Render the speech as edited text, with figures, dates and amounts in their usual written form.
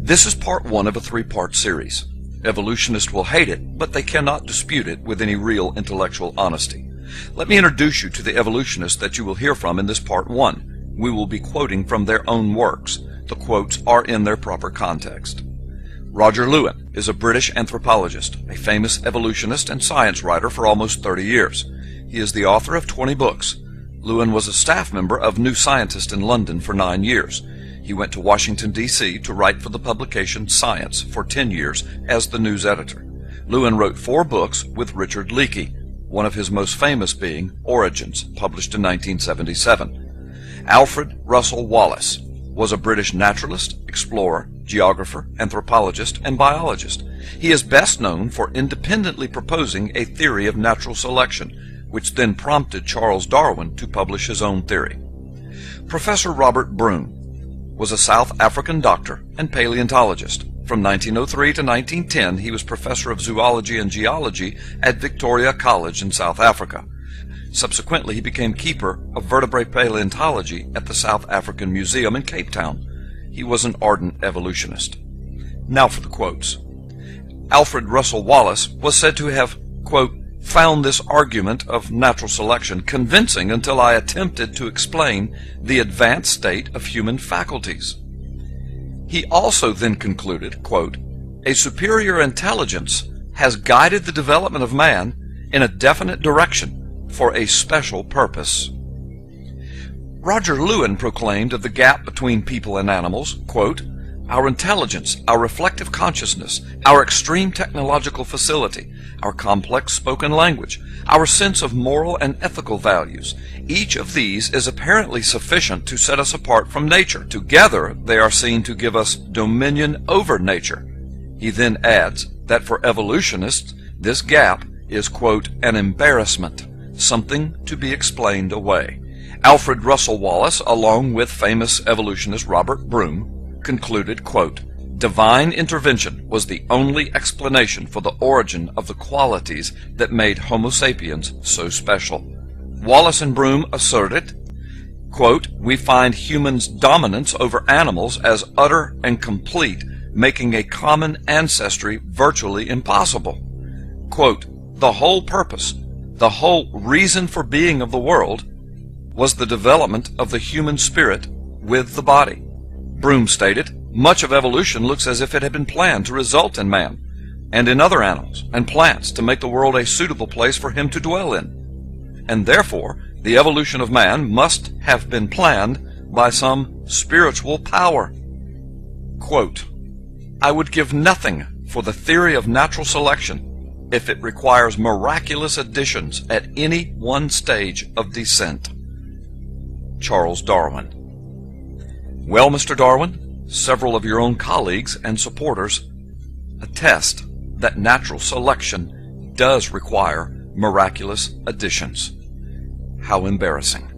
This is part one of a three-part series. Evolutionists will hate it, but they cannot dispute it with any real intellectual honesty. Let me introduce you to the evolutionists that you will hear from in this part one. We will be quoting from their own works. The quotes are in their proper context. Roger Lewin is a British anthropologist, a famous evolutionist and science writer for almost 30 years. He is the author of 20 books. Lewin was a staff member of New Scientist in London for 9 years. He went to Washington, D.C. to write for the publication Science for 10 years as the news editor. Lewin wrote 4 books with Richard Leakey, one of his most famous being Origins, published in 1977. Alfred Russel Wallace was a British naturalist, explorer, geographer, anthropologist, and biologist. He is best known for independently proposing a theory of natural selection, which then prompted Charles Darwin to publish his own theory. Professor Robert Broom was a South African doctor and paleontologist. From 1903 to 1910, he was professor of zoology and geology at Victoria College in South Africa. Subsequently, he became keeper of vertebrate paleontology at the South African Museum in Cape Town. He was an ardent evolutionist. Now for the quotes. Alfred Russel Wallace was said to have, quote, found this argument of natural selection convincing until I attempted to explain the advanced state of human faculties. He also then concluded, quote, a superior intelligence has guided the development of man in a definite direction for a special purpose. Roger Lewin proclaimed of the gap between people and animals, quote, our intelligence, our reflective consciousness, our extreme technological facility, our complex spoken language, our sense of moral and ethical values, each of these is apparently sufficient to set us apart from nature. Together, they are seen to give us dominion over nature. He then adds that for evolutionists, this gap is, quote, an embarrassment, something to be explained away. Alfred Russel Wallace, along with famous evolutionist Robert Broom, concluded, quote, divine intervention was the only explanation for the origin of the qualities that made Homo sapiens so special. Wallace and Broom asserted, quote, we find humans' dominance over animals as utter and complete, making a common ancestry virtually impossible. Quote, the whole purpose, the whole reason for being of the world was the development of the human spirit with the body. Broom stated, much of evolution looks as if it had been planned to result in man and in other animals and plants to make the world a suitable place for him to dwell in. And therefore, the evolution of man must have been planned by some spiritual power. Quote, I would give nothing for the theory of natural selection if it requires miraculous additions at any one stage of descent. Charles Darwin. Well, Mr. Darwin, several of your own colleagues and supporters attest that natural selection does require miraculous additions. How embarrassing.